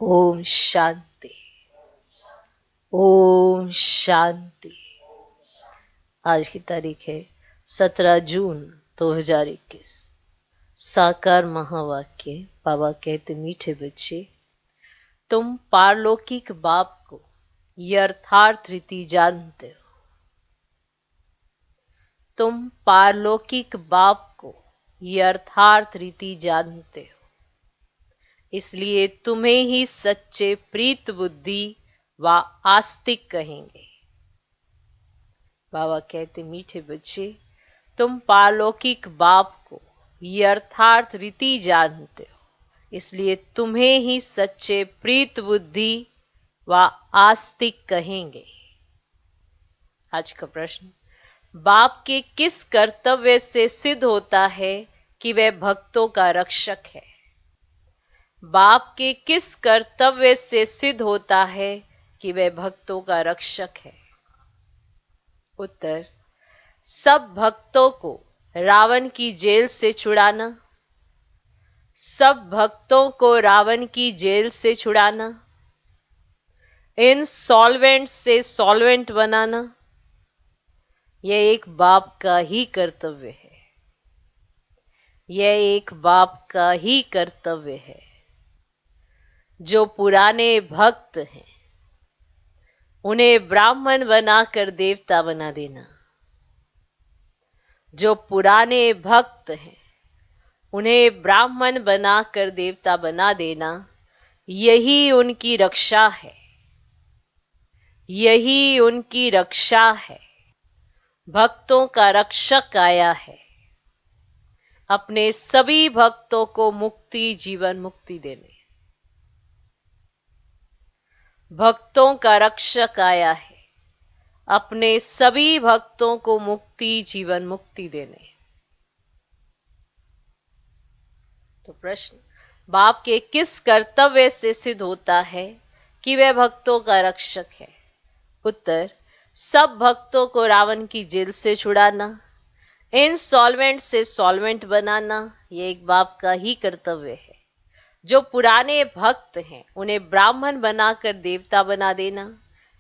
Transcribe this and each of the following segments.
ओम शांति। ओम शांति। आज की तारीख है 17 जून 2021। साकार महावाक्य। बाबा कहते, मीठे बच्चे, तुम पारलौकिक बाप को यथार्थ रीति जानते हो। तुम पारलौकिक बाप को यथार्थ रीति जानते हो, इसलिए तुम्हें ही सच्चे प्रीत बुद्धि व आस्तिक कहेंगे। बाबा कहते, मीठे बच्चे, तुम पारलौकिक बाप को यथार्थ रीति जानते हो, इसलिए तुम्हें ही सच्चे प्रीत बुद्धि व आस्तिक कहेंगे। आज का प्रश्न, बाप के किस कर्तव्य से सिद्ध होता है कि वह भक्तों का रक्षक है? बाप के किस कर्तव्य से सिद्ध होता है कि वह भक्तों का रक्षक है? उत्तर, सब भक्तों को रावण की जेल से छुड़ाना। सब भक्तों को रावण की जेल से छुड़ाना, इनसॉल्वेंट से सॉल्वेंट बनाना, यह एक बाप का ही कर्तव्य है। यह एक बाप का ही कर्तव्य है। जो पुराने भक्त हैं, उन्हें ब्राह्मण बनाकर देवता बना देना। जो पुराने भक्त हैं, उन्हें ब्राह्मण बनाकर देवता बना देना, यही उनकी रक्षा है। यही उनकी रक्षा है। भक्तों का रक्षक आया है अपने सभी भक्तों को मुक्ति, जीवन मुक्ति देने। भक्तों का रक्षक आया है अपने सभी भक्तों को मुक्ति, जीवन मुक्ति देने। तो प्रश्न, बाप के किस कर्तव्य से सिद्ध होता है कि वह भक्तों का रक्षक है? उत्तर, सब भक्तों को रावण की जेल से छुड़ाना, इनसॉल्वेंट से सॉल्वेंट बनाना, यह एक बाप का ही कर्तव्य है। जो पुराने भक्त हैं, उन्हें ब्राह्मण बनाकर देवता बना देना,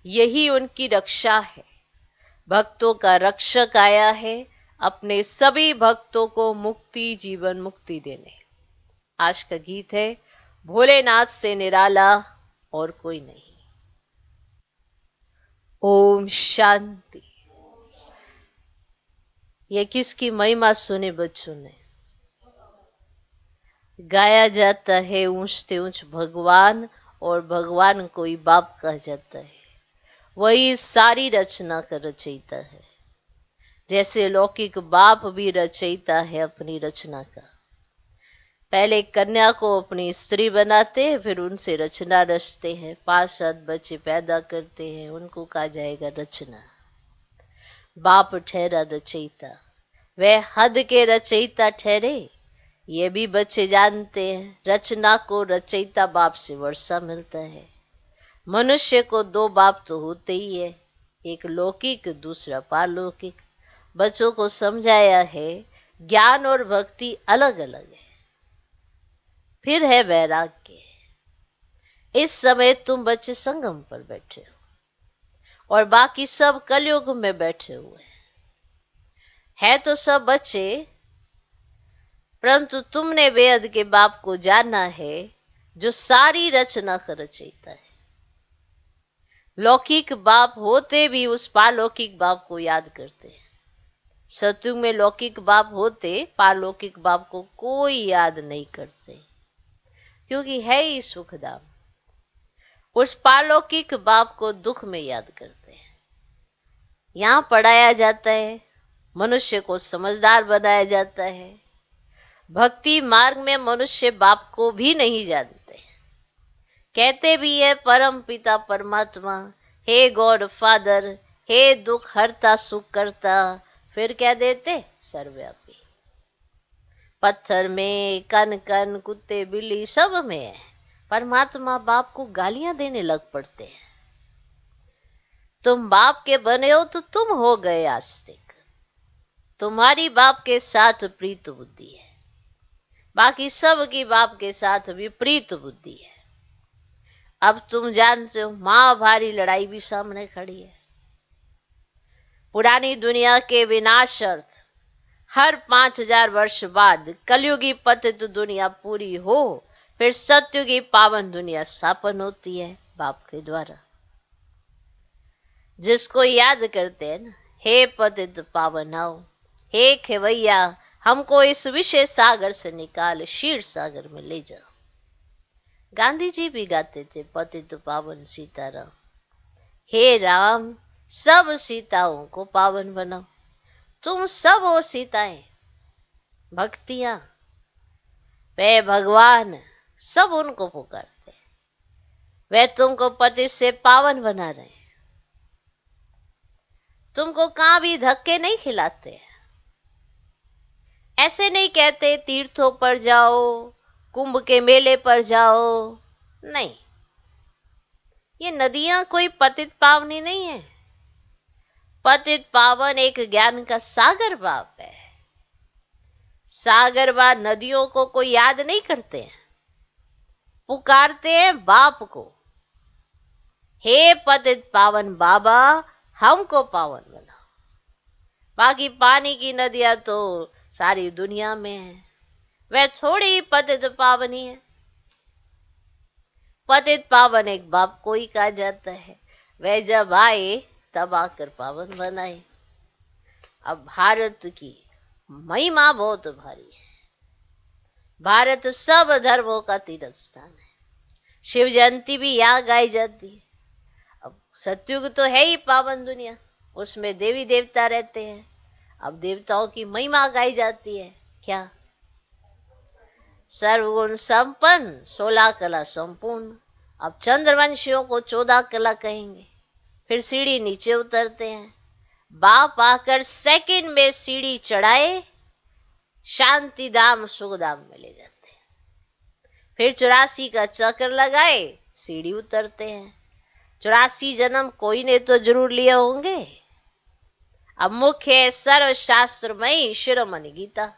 यही उनकी रक्षा है। भक्तों का रक्षक आया है अपने सभी भक्तों को मुक्ति, जीवन मुक्ति देने। आज का गीत है, भोलेनाथ से निराला और कोई नहीं। ओम शांति। यह किसकी महिमा सुने बच्चों ने? गाया जाता है ऊंच से ऊंच भगवान, और भगवान को ही बाप कहा जाता है। वही सारी रचना का रचयिता है। जैसे लौकिक बाप भी रचयिता है अपनी रचना का। पहले कन्या को अपनी स्त्री बनाते हैं, फिर उनसे रचना रचते हैं। 5-7 बच्चे पैदा करते हैं, उनको कहा जाएगा रचना। बाप ठहरा रचयिता। वह हद के रचयिता ठहरे, ये भी बच्चे जानते हैं। रचना को रचयिता बाप से वर्षा मिलता है। मनुष्य को 2 बाप तो होते ही है, एक लौकिक, दूसरा पारलौकिक। बच्चों को समझाया है ज्ञान और भक्ति अलग अलग है। फिर है वैराग्य। इस समय तुम बच्चे संगम पर बैठे हो और बाकी सब कलयुग में बैठे हुए हैं। तो सब बच्चे, परंतु तुमने वेद के बाप को जाना है जो सारी रचना का रचयिता है। लौकिक बाप होते भी उस पारलौकिक बाप को याद करते हैं। सतयुग में लौकिक बाप होते, पारलौकिक बाप को कोई याद नहीं करते, क्योंकि है ही सुखधाम। उस पारलौकिक बाप को दुख में याद करते हैं। यहां पढ़ाया जाता है, मनुष्य को समझदार बनाया जाता है। भक्ति मार्ग में मनुष्य बाप को भी नहीं जानते। कहते भी है परम पिता परमात्मा, हे गॉड फादर, हे दुख हरता सुख करता, फिर क्या देते? सर्वव्यापी। पत्थर में, कन कन, कुत्ते बिल्ली सब में है। परमात्मा बाप को गालियां देने लग पड़ते हैं। तुम बाप के बने हो तो तुम हो गए आस्तिक। तुम्हारी बाप के साथ प्रीत बुद्धि है, बाकी सब की बाप के साथ विपरीत बुद्धि है। अब तुम जानते हो महाभारी लड़ाई भी सामने खड़ी है। पुरानी दुनिया के विनाशार्थ हर 5000 वर्ष बाद कलयुगी पतित दुनिया पूरी हो, फिर सत्युगी की पावन दुनिया स्थापन होती है बाप के द्वारा, जिसको याद करते हैं ना, हे पतित पावन आओ, हे खेवैया हमको इस विषय सागर से निकाल क्षीर सागर में ले जाओ। गांधी जी भी गाते थे पतित पावन सीताराम, हे राम सब सीताओं को पावन बनाओ। तुम सब हो सीताएं, भक्तियां, वे भगवान सब उनको पुकारते, वे तुमको पति से पावन बना रहे हैं। तुमको कहां भी धक्के नहीं खिलाते, ऐसे नहीं कहते तीर्थों पर जाओ, कुंभ के मेले पर जाओ, नहीं। ये नदियां कोई पतित पावनी नहीं है। पतित पावन एक ज्ञान का सागर बाप है। सागर व नदियों को कोई याद नहीं करते हैं, पुकारते हैं बाप को, हे पतित पावन बाबा हमको पावन बनाओ। बाकी पानी की नदियां तो सारी दुनिया में है, वह थोड़ी पतित पावनी है। पतित पावन एक बाप को ही कहा जाता है, वह जब आए तब आकर पावन बनाए। अब भारत की महिमा बहुत भारी है। भारत सब धर्मों का तीर्थ स्थान है। शिव जयंती भी यहाँ गाई जाती है। अब सतयुग तो है ही पावन दुनिया, उसमें देवी देवता रहते हैं। अब देवताओं की महिमा गाई जाती है। क्या? सर्वगुण संपन्न, 16 कला संपूर्ण। अब चंद्रवंशियों को 14 कला कहेंगे। फिर सीढ़ी नीचे उतरते हैं, बाप आकर सेकंड में सीढ़ी चढ़ाए, शांति धाम सुख धाम में ले जाते हैं। फिर 84 का चक्र लगाए, सीढ़ी उतरते हैं। 84 जन्म कोई ने तो जरूर लिए होंगे। अब मुख्य सर्वशास्त्रमयी शिरोमणि गीता,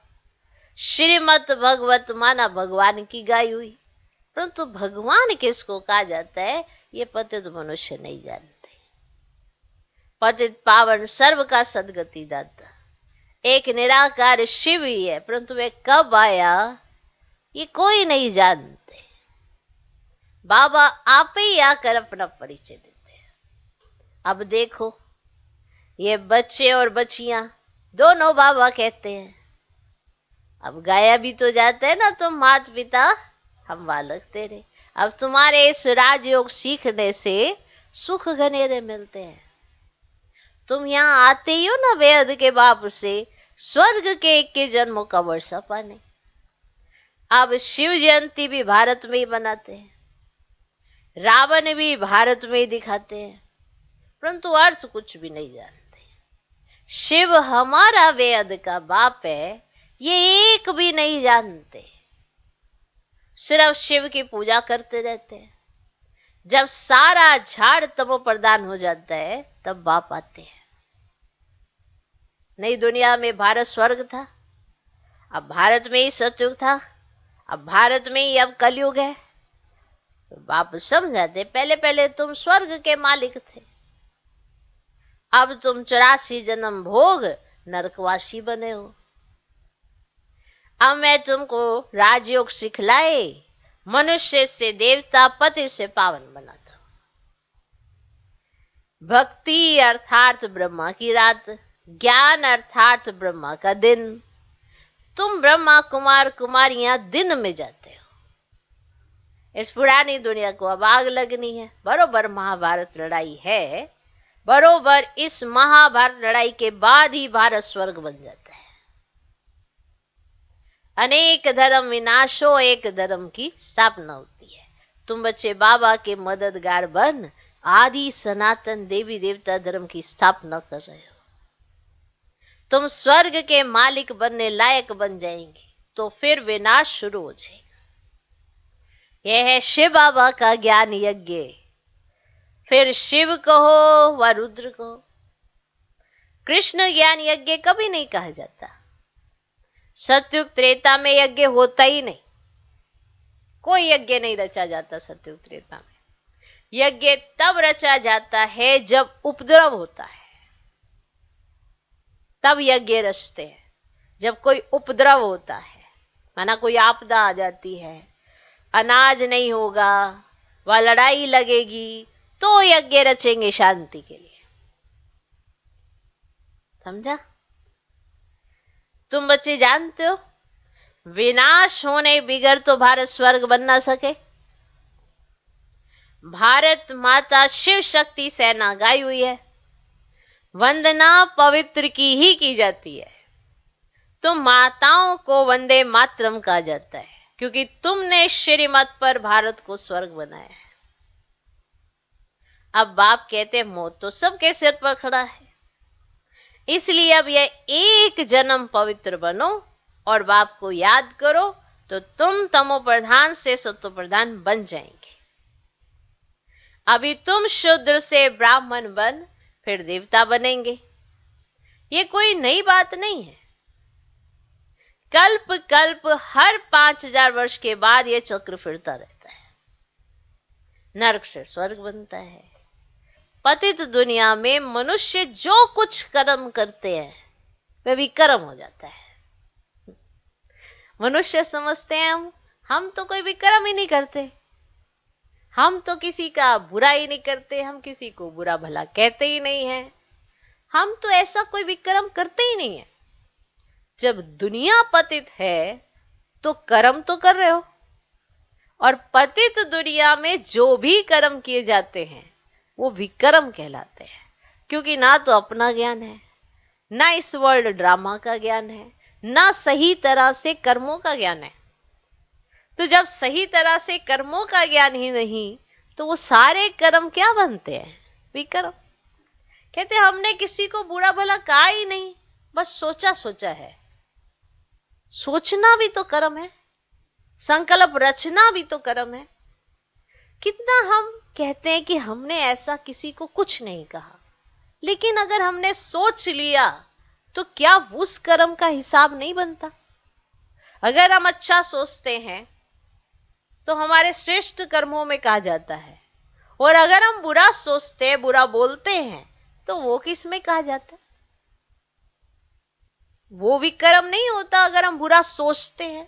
श्रीमद् भगवत माना भगवान की गाई हुई। परंतु भगवान किसको कहा जाता है ये पतित मनुष्य नहीं जानते। पतित पावन सर्व का सदगति दाता एक निराकार शिव ही है, परंतु वे कब आया ये कोई नहीं जानते। बाबा आप ही आकर अपना परिचय देते हैं। अब देखो ये बच्चे और बच्चियां दोनों बाबा कहते हैं। अब गाया भी तो जाता है ना, तुम माता पिता हम बालक तेरे। अब तुम्हारे इस राजयोग सीखने से सुख घनेरे मिलते हैं। तुम यहाँ आते ही हो ना वेद के बाप से, स्वर्ग के 21 जन्मों का वर्षा पाने। अब शिव जयंती भी भारत में ही बनाते हैं, रावण भी भारत में ही दिखाते हैं, परंतु अर्थ कुछ भी नहीं जानते। शिव हमारा वेद का बाप है ये एक भी नहीं जानते, सिर्फ शिव की पूजा करते रहते हैं। जब सारा झाड़ तमो प्रदान हो जाता है तब बाप आते हैं। नई दुनिया में भारत स्वर्ग था, अब भारत में ही सतयुग था, अब भारत में ही अब कलयुग है। तो बाप समझाते पहले पहले तुम स्वर्ग के मालिक थे, अब तुम 84 जन्म भोग नरकवासी बने हो। अब मैं तुमको राजयोग सिखलाए, मनुष्य से देवता, पति से पावन बनाता हूं। भक्ति अर्थात ब्रह्मा की रात, ज्ञान अर्थात ब्रह्मा का दिन। तुम ब्रह्मा कुमार कुमारियां दिन में जाते हो। इस पुरानी दुनिया को अब आग लगनी है। बरोबर महाभारत लड़ाई है, बरोबर इस महाभारत लड़ाई के बाद ही भारत स्वर्ग बन जाता है। अनेक धर्म विनाशो एक धर्म की स्थापना होती है। तुम बच्चे बाबा के मददगार बन आदि सनातन देवी देवता धर्म की स्थापना कर रहे हो। तुम स्वर्ग के मालिक बनने लायक बन जाएंगे तो फिर विनाश शुरू हो जाएगा। यह है शिव बाबा का ज्ञान यज्ञ। फिर शिव कहो व रुद्र कहो, कृष्ण ज्ञान यज्ञ कभी नहीं कहा जाता। सतयुग त्रेता में यज्ञ होता ही नहीं, कोई यज्ञ नहीं रचा जाता सतयुग त्रेता में। यज्ञ तब रचा जाता है जब उपद्रव होता है, तब यज्ञ रचते हैं। जब कोई उपद्रव होता है, माना कोई आपदा आ जाती है, अनाज नहीं होगा, वह लड़ाई लगेगी, तो यज्ञ रचेंगे शांति के लिए। समझा? तुम बच्चे जानते हो विनाश होने बिगर तो भारत स्वर्ग बन ना सके। भारत माता शिव शक्ति सेना गाई हुई है, वंदना पवित्र की ही की जाती है। तो माताओं को वंदे मातरम कहा जाता है, क्योंकि तुमने श्रीमत पर भारत को स्वर्ग बनाया है। अब बाप कहते हैं मौत तो सबके सिर पर खड़ा है, इसलिए अब यह एक जन्म पवित्र बनो और बाप को याद करो, तो तुम तमो प्रधान से सत्व प्रधान बन जाएंगे। अभी तुम शूद्र से ब्राह्मण बन फिर देवता बनेंगे, ये कोई नई बात नहीं है। कल्प कल्प हर 5000 वर्ष के बाद यह चक्र फिरता रहता है, नरक से स्वर्ग बनता है। पतित दुनिया में मनुष्य जो कुछ कर्म करते हैं वह भी कर्म हो जाता है। मनुष्य समझते हैं हम तो कोई भी कर्म ही नहीं करते, हम तो किसी का बुरा ही नहीं करते, हम किसी को बुरा भला कहते ही नहीं है, हम तो ऐसा कोई भी कर्म करते ही नहीं है। जब दुनिया पतित है तो कर्म तो कर रहे हो, और पतित दुनिया में जो भी कर्म किए जाते हैं वो विकर्म कहलाते हैं, क्योंकि ना तो अपना ज्ञान है, ना इस वर्ल्ड ड्रामा का ज्ञान है, ना सही तरह से कर्मों का ज्ञान है। तो जब सही तरह से कर्मों का ज्ञान ही नहीं, तो वो सारे कर्म क्या बनते हैं? विकर्म। कहते हमने किसी को बुरा भला कहा ही नहीं, बस सोचा सोचा है। सोचना भी तो कर्म है, संकल्प रचना भी तो कर्म है। कितना हम कहते हैं कि हमने ऐसा किसी को कुछ नहीं कहा, लेकिन अगर हमने सोच लिया तो क्या उस कर्म का हिसाब नहीं बनता? अगर हम अच्छा सोचते हैं तो हमारे श्रेष्ठ कर्मों में कहा जाता है, और अगर हम बुरा सोचते हैं, बुरा बोलते हैं, तो वो किस में कहा जाता है? वो भी कर्म नहीं होता अगर हम बुरा सोचते हैं,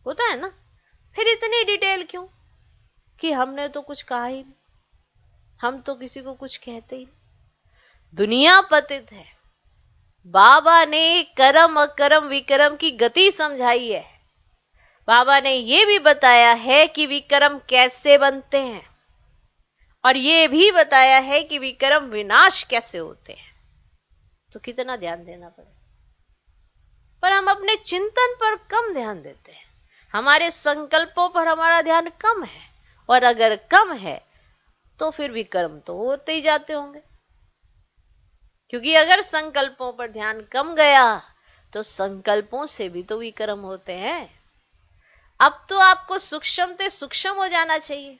होता है ना? फिर इतनी डिटेल क्यों कि हमने तो कुछ कहा ही नहीं, हम तो किसी को कुछ कहते ही नहीं। दुनिया पतित है, बाबा ने कर्म अकर्म विकर्म की गति समझाई है। बाबा ने यह भी बताया है कि विकर्म कैसे बनते हैं, और यह भी बताया है कि विकर्म विनाश कैसे होते हैं। तो कितना ध्यान देना पड़े, पर हम अपने चिंतन पर कम ध्यान देते हैं, हमारे संकल्पों पर हमारा ध्यान कम है, और अगर कम है तो फिर विकर्म तो होते ही जाते होंगे। क्योंकि अगर संकल्पों पर ध्यान कम गया तो संकल्पों से भी तो विकर्म होते हैं। अब तो आपको सूक्ष्म से सूक्ष्म हो जाना चाहिए।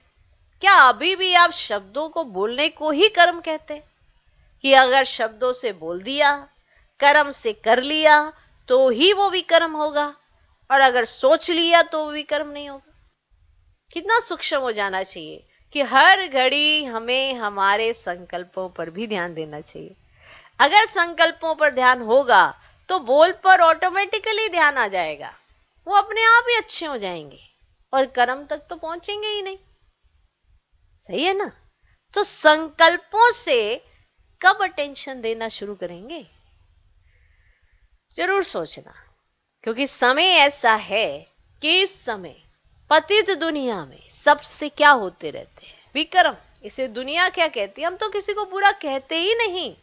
क्या अभी भी आप शब्दों को बोलने को ही कर्म कहते हैं कि अगर शब्दों से बोल दिया, कर्म से कर लिया तो ही वो विकर्म होगा, और अगर सोच लिया तो वो विकर्म नहीं होगा? कितना सूक्ष्म हो जाना चाहिए कि हर घड़ी हमें हमारे संकल्पों पर भी ध्यान देना चाहिए। अगर संकल्पों पर ध्यान होगा तो बोल पर ऑटोमेटिकली ध्यान आ जाएगा, वो अपने आप ही अच्छे हो जाएंगे, और कर्म तक तो पहुंचेंगे ही नहीं। सही है ना? तो संकल्पों से कब अटेंशन देना शुरू करेंगे, जरूर सोचना। क्योंकि समय ऐसा है कि इस समय पतित दुनिया में सबसे क्या होते रहते हैं? विकर्म। इसे दुनिया क्या कहती है? हम तो किसी को बुरा कहते ही नहीं,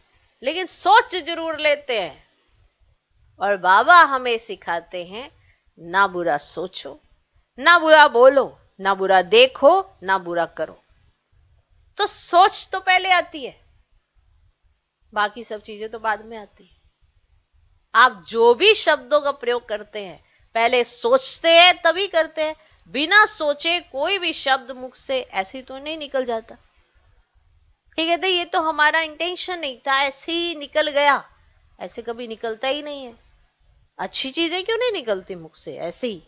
लेकिन सोच जरूर लेते हैं। और बाबा हमें सिखाते हैं ना बुरा सोचो, ना बुरा बोलो, ना बुरा देखो, ना बुरा करो। तो सोच तो पहले आती है, बाकी सब चीजें तो बाद में आती है। आप जो भी शब्दों का प्रयोग करते हैं पहले सोचते हैं तभी करते हैं। बिना सोचे कोई भी शब्द मुख से ऐसे तो नहीं निकल जाता। ठीक है, ये तो हमारा इंटेंशन नहीं था, ऐसे ही निकल गया, ऐसे कभी निकलता ही नहीं है। अच्छी चीजें क्यों नहीं निकलती मुख से ऐसे ही?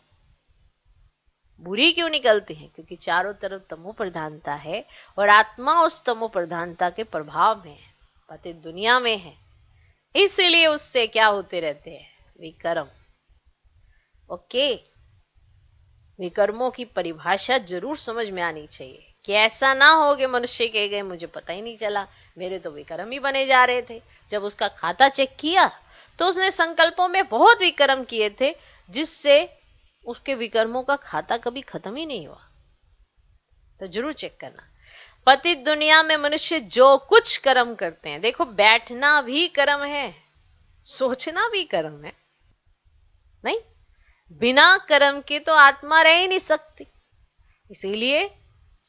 बुरी क्यों निकलती हैं? क्योंकि चारों तरफ तमो प्रधानता है और आत्मा उस तमो प्रधानता के प्रभाव में है, पतित दुनिया में है, इसलिए उससे क्या होते रहते हैं? विकर्म। ओके, विकर्मों की परिभाषा जरूर समझ में आनी चाहिए कि ऐसा ना हो कि मनुष्य कह गए मुझे पता ही नहीं चला, मेरे तो विकर्म ही बने जा रहे थे। जब उसका खाता चेक किया तो उसने संकल्पों में बहुत विकर्म किए थे, जिससे उसके विकर्मों का खाता कभी खत्म ही नहीं हुआ। तो जरूर चेक करना। पतित दुनिया में मनुष्य जो कुछ कर्म करते हैं, देखो बैठना भी कर्म है, सोचना भी कर्म है, नहीं? बिना कर्म के तो आत्मा रह ही नहीं सकती, इसीलिए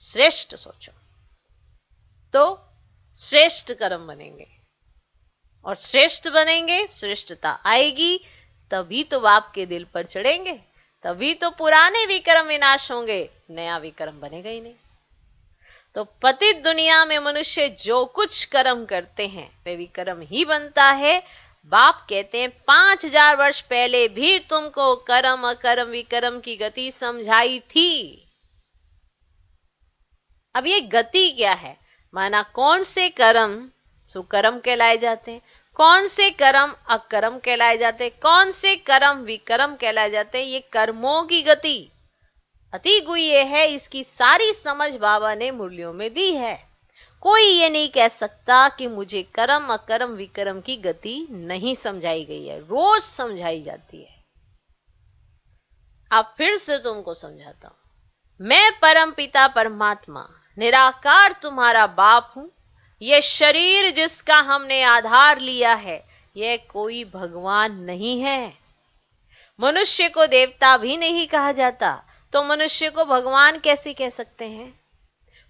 श्रेष्ठ सोचो तो श्रेष्ठ कर्म बनेंगे, और श्रेष्ठ बनेंगे, श्रेष्ठता आएगी, तभी तो बाप के दिल पर चढ़ेंगे, तभी तो पुराने विक्रम विनाश होंगे, नया विक्रम बनेगा ही नहीं। तो पतित दुनिया में मनुष्य जो कुछ कर्म करते हैं वे विक्रम ही बनता है। बाप कहते हैं 5000 वर्ष पहले भी तुमको कर्म अकर्म विक्रम की गति समझाई थी। अब ये गति क्या है? माना कौन से कर्म सुकर्म कहलाए जाते हैं, कौन से कर्म अकर्म कहलाए जाते हैं, कौन से कर्म विकर्म कहलाए जाते हैं, ये कर्मों की गति अति गुह्य है। इसकी सारी समझ बाबा ने मुरलियों में दी है। कोई ये नहीं कह सकता कि मुझे कर्म अकर्म विकर्म की गति नहीं समझाई गई है, रोज समझाई जाती है। अब फिर से तुमको समझाता हूं। मैं परम पिता परमात्मा निराकार तुम्हारा बाप हूं। यह शरीर जिसका हमने आधार लिया है, यह कोई भगवान नहीं है। मनुष्य को देवता भी नहीं कहा जाता, तो मनुष्य को भगवान कैसे कह सकते हैं?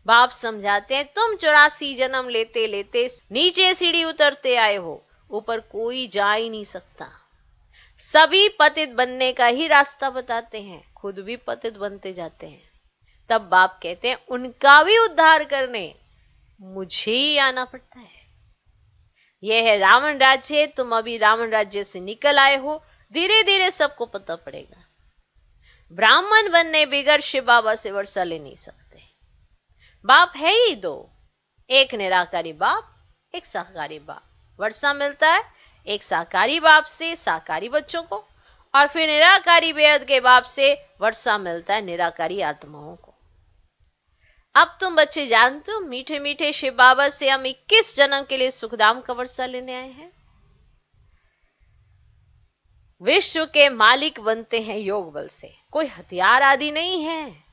बाप समझाते हैं तुम 84 जन्म लेते लेते नीचे सीढ़ी उतरते आए हो, ऊपर कोई जा ही नहीं सकता। सभी पतित बनने का ही रास्ता बताते हैं, खुद भी पतित बनते जाते हैं। तब बाप कहते हैं उनका भी उद्धार करने मुझे ही आना पड़ता है। यह है रावण राज्य, तुम अभी रावण राज्य से निकल आए हो, धीरे धीरे सबको पता पड़ेगा। ब्राह्मण बनने बगैर शिव बाबा से वर्षा ले नहीं सकते। बाप है ही दो, एक निराकारी बाप, एक साकारी बाप। वर्षा मिलता है एक साकारी बाप से साकारी बच्चों को, और फिर निराकारी बेहद के बाप से वर्षा मिलता है निराकारी आत्माओं को। अब तुम बच्चे जानते हो मीठे मीठे शिव बाबा से हम 21 जन्म के लिए सुखधाम का वर्षा लेने आए हैं। विश्व के मालिक बनते हैं योग बल से, कोई हथियार आदि नहीं है।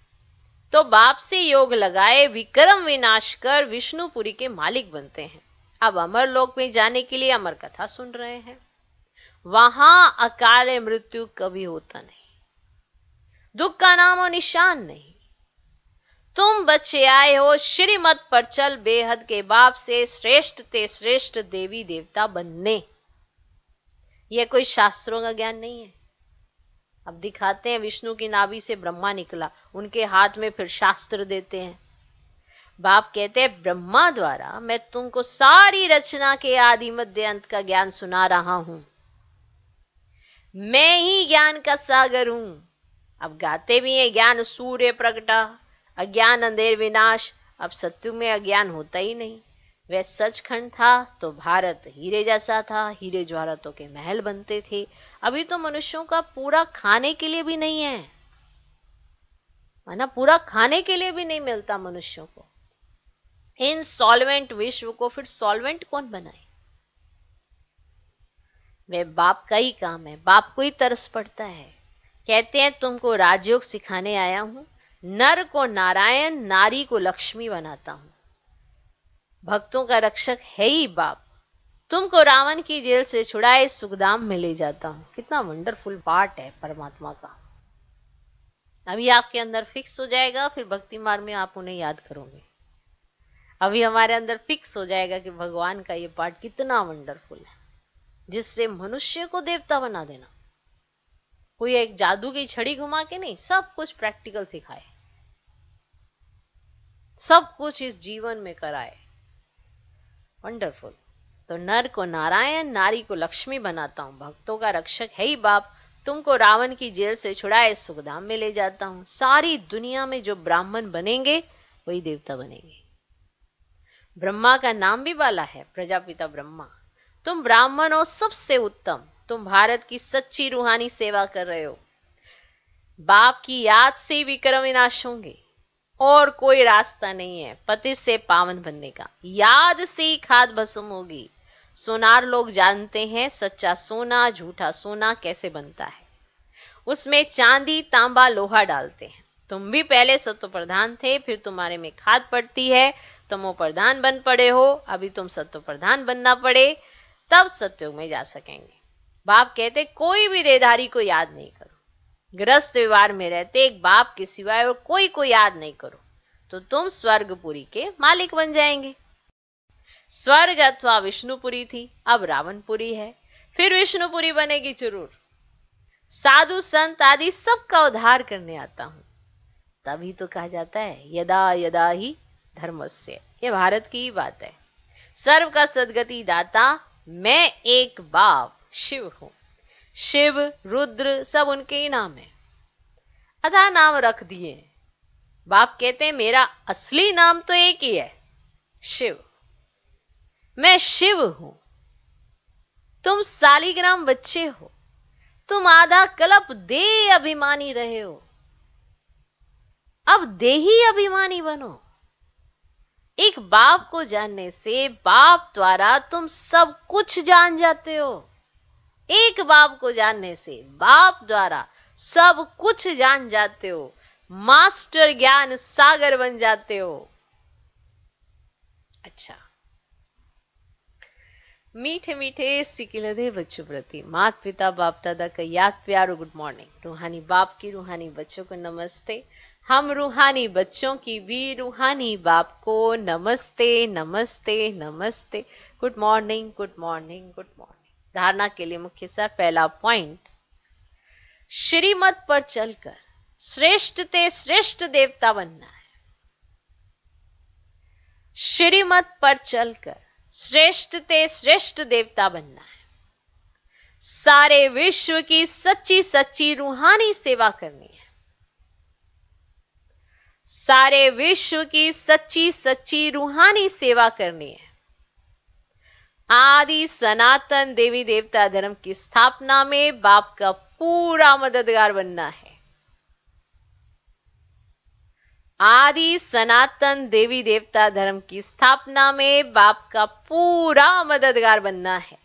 तो बाप से योग लगाए विक्रम विनाश कर विष्णुपुरी के मालिक बनते हैं। अब अमर लोक में जाने के लिए अमर कथा सुन रहे हैं। वहां अकाल मृत्यु कभी होता नहीं, दुख का नाम और निशान नहीं। तुम बच्चे आए हो श्रीमत पर चल बेहद के बाप से श्रेष्ठ ते श्रेष्ठ देवी देवता बनने। यह कोई शास्त्रों का ज्ञान नहीं है। अब दिखाते हैं विष्णु की नाभि से ब्रह्मा निकला, उनके हाथ में फिर शास्त्र देते हैं। बाप कहते हैं ब्रह्मा द्वारा मैं तुमको सारी रचना के आदि मध्य अंत का ज्ञान सुना रहा हूं। मैं ही ज्ञान का सागर हूं। अब गाते भी है ज्ञान सूर्य प्रगटा, अज्ञान अंधेर विनाश। अब सत्यु में अज्ञान होता ही नहीं। वह सचखंड था तो भारत हीरे जैसा था, हीरे ज्वारतों के महल बनते थे। अभी तो मनुष्यों का पूरा खाने के लिए भी नहीं है, माना पूरा खाने के लिए भी नहीं मिलता मनुष्यों को। इन सॉल्वेंट विश्व को फिर सॉल्वेंट कौन बनाए? वे बाप का ही काम है, बाप को ही तरस पड़ता है। कहते हैं तुमको राजयोग सिखाने आया हूं। नर को नारायण, नारी को लक्ष्मी बनाता हूं। भक्तों का रक्षक है ही बाप। तुमको रावण की जेल से छुड़ाए सुखधाम में ले जाता हूं। कितना वंडरफुल पार्ट है परमात्मा का। अभी आपके अंदर फिक्स हो जाएगा, फिर भक्ति मार्ग में आप उन्हें याद करोगे। अभी हमारे अंदर फिक्स हो जाएगा कि भगवान का ये पार्ट कितना वंडरफुल है, जिससे मनुष्य को देवता बना देना। कोई एक जादू की छड़ी घुमा के नहीं, सब कुछ प्रैक्टिकल सिखाए, सब कुछ इस जीवन में कराए। वंडरफुल। तो नर को नारायण, नारी को लक्ष्मी बनाता हूं। भक्तों का रक्षक है ही बाप। तुमको रावण की जेल से छुड़ाए सुखधाम में ले जाता हूं। सारी दुनिया में जो ब्राह्मण बनेंगे वही देवता बनेंगे। ब्रह्मा का नाम भी वाला है, प्रजापिता ब्रह्मा। तुम ब्राह्मण हो सबसे उत्तम, तुम भारत की सच्ची रूहानी सेवा कर रहे हो। बाप की याद से विक्रम विनाश होंगे और कोई रास्ता नहीं है पति से पावन बनने का। याद से ही खाद भस्म होगी। सोनार लोग जानते हैं सच्चा सोना झूठा सोना कैसे बनता है। उसमें चांदी तांबा लोहा डालते हैं। तुम भी पहले सत्व प्रधान थे, फिर तुम्हारे में खाद पड़ती है, तमो प्रधान बन पड़े हो। अभी तुम सत्व प्रधान बनना पड़े, तब सत्युग में जा सकेंगे। बाप कहते कोई भी देहधारी को याद नहीं करो। ग्रस्त व्यवहार में रहते एक बाप के सिवाय और कोई को याद नहीं करो तो तुम स्वर्गपुरी के मालिक बन जाएंगे। स्वर्ग अथवा विष्णुपुरी थी, अब रावणपुरी है, फिर विष्णुपुरी बनेगी जरूर। साधु संत आदि सबका उद्धार करने आता हूं। तभी तो कहा जाता है यदा यदा ही धर्मस्य। ये भारत की ही बात है। सर्व का सद्गति दाता मैं एक बाप शिव हूं। शिव रुद्र सब उनके ही नाम है, अदा नाम रख दिए। बाप कहते हैं मेरा असली नाम तो एक ही है, शिव। मैं शिव हूं। तुम सालीग्राम बच्चे हो, तुम आधा कल्प देह अभिमानी रहे हो, अब देही अभिमानी बनो। एक बाप को जानने से बाप द्वारा तुम सब कुछ जान जाते हो। एक बाप को जानने से बाप द्वारा सब कुछ जान जाते हो। मास्टर ज्ञान सागर बन जाते हो। अच्छा, मीठे मीठे सिकिलदे बच्चों प्रति माता पिता बाप दादा का याद प्यार गुड मॉर्निंग। रूहानी बाप की रूहानी बच्चों को नमस्ते। हम रूहानी बच्चों की भी रूहानी बाप को नमस्ते नमस्ते नमस्ते। Good morning good morning good morning. धारणा के लिए मुख्य सार पहला पॉइंट, श्रीमत पर चलकर श्रेष्ठ ते श्रेष्ठ देवता बनना है। श्रीमत पर चलकर श्रेष्ठ ते श्रेष्ठ देवता बनना है। सारे विश्व की सच्ची सच्ची रूहानी सेवा करनी है। सारे विश्व की सच्ची सच्ची रूहानी सेवा करनी है। आदि सनातन देवी देवता धर्म की स्थापना में बाप का पूरा मददगार बनना है। आदि सनातन देवी देवता धर्म की स्थापना में बाप का पूरा मददगार बनना है।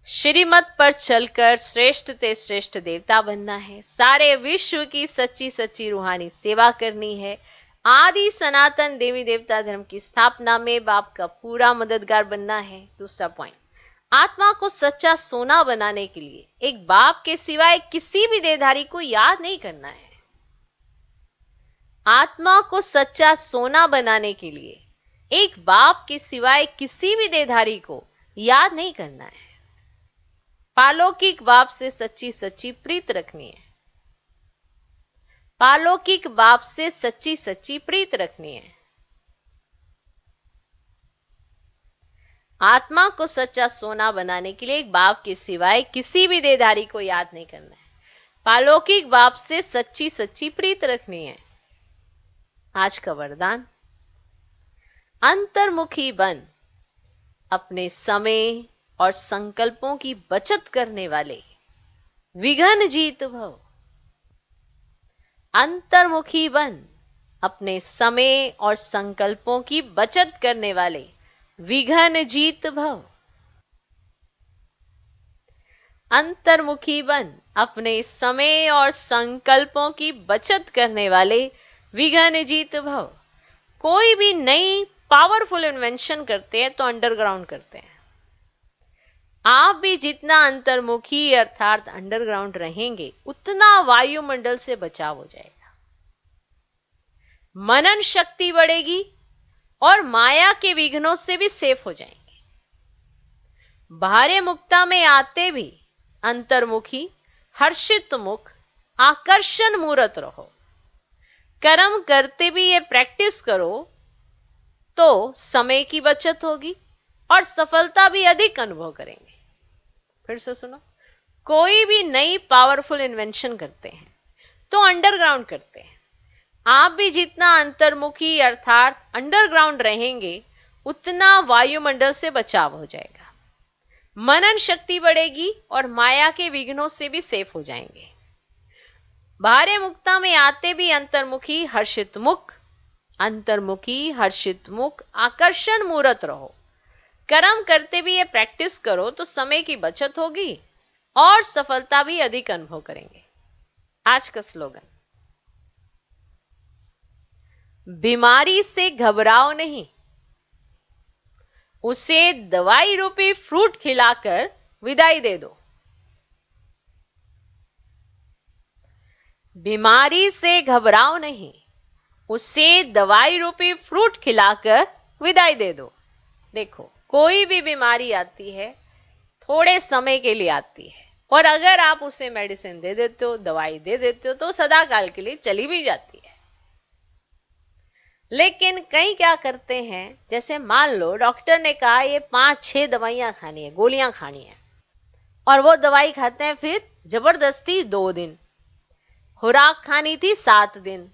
श्रीमत पर चलकर श्रेष्ठ ते श्रेष्ठ देवता बनना है। सारे विश्व की सच्ची सच्ची रूहानी सेवा करनी है। आदि सनातन देवी देवता धर्म की स्थापना में बाप का पूरा मददगार बनना है। दूसरा पॉइंट, आत्मा को सच्चा सोना बनाने के लिए एक बाप के सिवाय किसी भी देहधारी को याद नहीं करना है। आत्मा को सच्चा सोना बनाने के लिए एक बाप के सिवाय किसी भी देहधारी को याद नहीं करना है। पालौकिक बाप से सच्ची सच्ची प्रीत रखनी है। पालौकिक बाप से सच्ची सच्ची प्रीत रखनी है। आत्मा को सच्चा सोना बनाने के लिए एक बाप के सिवाय किसी भी देहधारी को याद नहीं करना है। पालौकिक बाप से सच्ची सच्ची प्रीत रखनी है। आज का वरदान, अंतर्मुखी बन अपने समय और संकल्पों की बचत करने वाले विघ्न जीत भव। अंतर्मुखी बन अपने समय और संकल्पों की बचत करने वाले विघ्न जीत भव। अंतर्मुखी बन अपने समय और संकल्पों की बचत करने वाले विघ्न जीत भव। कोई भी नई पावरफुल इन्वेंशन करते हैं तो अंडरग्राउंड करते हैं। आप भी जितना अंतर्मुखी अर्थात अंडरग्राउंड रहेंगे उतना वायुमंडल से बचाव हो जाएगा। मनन शक्ति बढ़ेगी और माया के विघ्नों से भी सेफ हो जाएंगे। बाह्य मुक्ता में आते भी अंतर्मुखी हर्षित मुख आकर्षण मूर्त रहो। कर्म करते भी ये प्रैक्टिस करो तो समय की बचत होगी, और सफलता भी अधिक अनुभव करेंगे। फिर से सुनो, कोई भी नई पावरफुल इन्वेंशन करते हैं तो अंडरग्राउंड करते हैं। आप भी जितना अंतर्मुखी अर्थात अंडरग्राउंड रहेंगे उतना वायुमंडल से बचाव हो जाएगा, मनन शक्ति बढ़ेगी और माया के विघ्नों से भी सेफ हो जाएंगे। बाह्य मुक्ता में आते भी अंतर्मुखी हर्षित मुख, अंतर्मुखी हर्षित मुख आकर्षण मूर्त रहो। कर्म करते भी ये प्रैक्टिस करो तो समय की बचत होगी और सफलता भी अधिक अनुभव करेंगे। आज का स्लोगन, बीमारी से घबराओ नहीं, उसे दवाई रूपी फ्रूट खिलाकर विदाई दे दो। बीमारी से घबराओ नहीं, उसे दवाई रूपी फ्रूट खिलाकर विदाई दे दो। देखो, कोई भी बीमारी आती है थोड़े समय के लिए आती है, और अगर आप उसे मेडिसिन दे देते हो, दवाई दे देते हो, तो सदा काल के लिए चली भी जाती है। लेकिन कई क्या करते हैं, जैसे मान लो डॉक्टर ने कहा ये 5-6 दवाइयां खानी है, गोलियां खानी है, और वो दवाई खाते हैं फिर जबरदस्ती 2 दिन, खुराक खानी थी 7 दिन।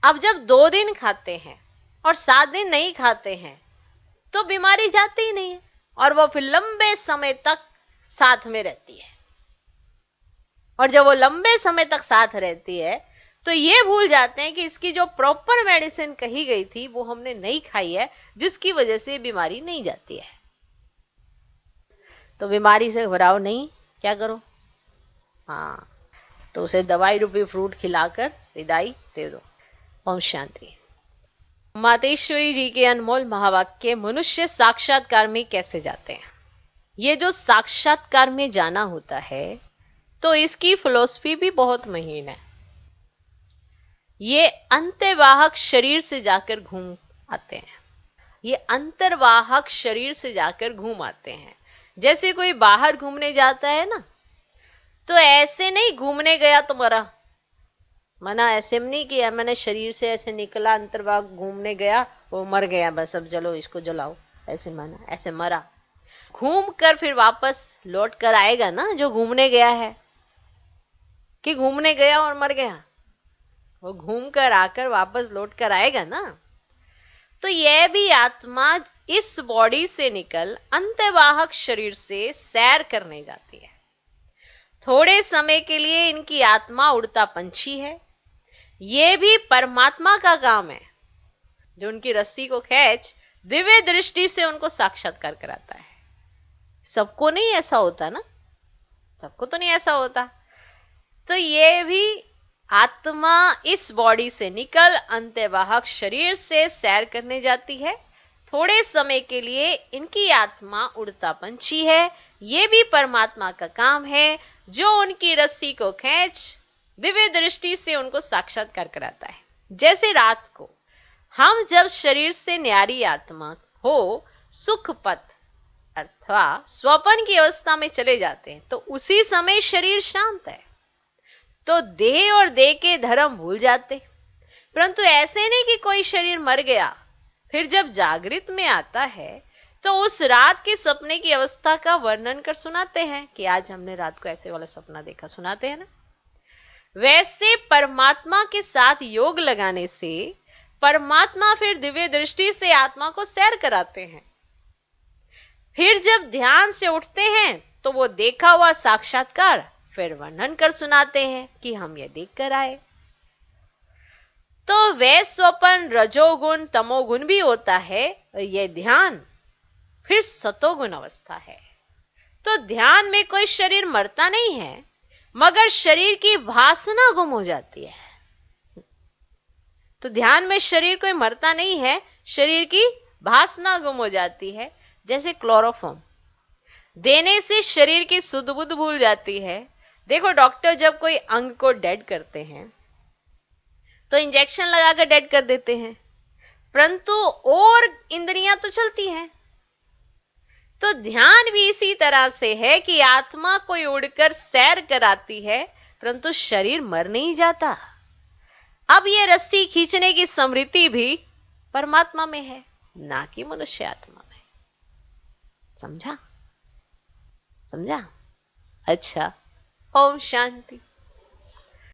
अब जब 2 दिन खाते हैं और 7 दिन नहीं खाते हैं तो बीमारी जाती ही नहीं है और वो फिर लंबे समय तक साथ में रहती है। और जब वो लंबे समय तक साथ रहती है तो ये भूल जाते हैं कि इसकी जो प्रॉपर मेडिसिन कही गई थी वो हमने नहीं खाई है, जिसकी वजह से बीमारी नहीं जाती है। तो बीमारी से घबराओ नहीं, क्या करो, हाँ, तो उसे दवाई रूपी फ्रूट खिलाकर विदाई दे दो। ओम शांति। मातेश्वरी जी के अनमोल महावाक्य, मनुष्य साक्षात्कार में कैसे जाते हैं। ये जो साक्षात्कार में जाना होता है तो इसकी फिलॉसफी भी बहुत महीन है। ये अंतर्वाहक शरीर से जाकर घूम आते हैं, ये अंतर्वाहक शरीर से जाकर घूम आते हैं। जैसे कोई बाहर घूमने जाता है ना, तो ऐसे नहीं घूमने गया तो मरा, मना ऐसे नहीं किया, मैंने शरीर से ऐसे निकला, अंतर्वाह घूमने गया, वो मर गया, बस अब चलो इसको जलाओ, ऐसे माना, ऐसे मरा। घूम कर फिर वापस लौट कर आएगा ना जो घूमने गया है, कि घूमने गया और मर गया, वो घूम कर आकर वापस लौट कर आएगा ना। तो यह भी आत्मा इस बॉडी से निकल अंतर्वाहक शरीर से सैर करने जाती है। थोड़े समय के लिए इनकी आत्मा उड़ता पंछी है। ये भी परमात्मा का काम है, जो उनकी रस्सी को खींच दिव्य दृष्टि से उनको साक्षात्कार कराता है। सबको नहीं ऐसा होता ना, सबको तो नहीं ऐसा होता। तो ये भी आत्मा इस बॉडी से निकल अंतर्वाहक शरीर से सैर करने जाती है। थोड़े समय के लिए इनकी आत्मा उड़ता पंछी है। ये भी परमात्मा का काम है, जो उनकी रस्सी को खींच दिव्य दृष्टि से उनको साक्षात्कार कराता है। जैसे रात को हम जब शरीर से न्यारी आत्मा हो सुख पथ अथवा स्वप्न की अवस्था में चले जाते हैं, तो उसी समय शरीर शांत है, तो देह और देह के धर्म भूल जाते। परंतु ऐसे नहीं कि कोई शरीर मर गया, फिर जब जागृत में आता है तो उस रात के सपने की अवस्था का वर्णन कर सुनाते हैं कि आज हमने रात को ऐसे वाला सपना देखा, सुनाते हैं ना। वैसे परमात्मा के साथ योग लगाने से परमात्मा फिर दिव्य दृष्टि से आत्मा को सैर कराते हैं। फिर जब ध्यान से उठते हैं तो वो देखा हुआ साक्षात्कार फिर वर्णन कर सुनाते हैं कि हम ये देख कर आए। तो वह स्वपन रजोगुण तमोगुण भी होता है, ये ध्यान फिर सतोगुण अवस्था है। तो ध्यान में कोई शरीर मरता नहीं है, मगर शरीर की वासना गुम हो जाती है। तो ध्यान में शरीर कोई मरता नहीं है, शरीर की वासना गुम हो जाती है। जैसे क्लोरोफॉर्म देने से शरीर की सुध बुध भूल जाती है। देखो, डॉक्टर जब कोई अंग को डेड करते हैं तो इंजेक्शन लगाकर डेड कर देते हैं, परंतु और इंद्रियां तो चलती हैं। तो ध्यान भी इसी तरह से है कि आत्मा कोई उड़कर सैर कराती है, परंतु शरीर मर नहीं जाता। अब ये रस्सी खींचने की स्मृति भी परमात्मा में है, ना कि मनुष्य आत्मा में। समझा? समझा? अच्छा, ओम शांति।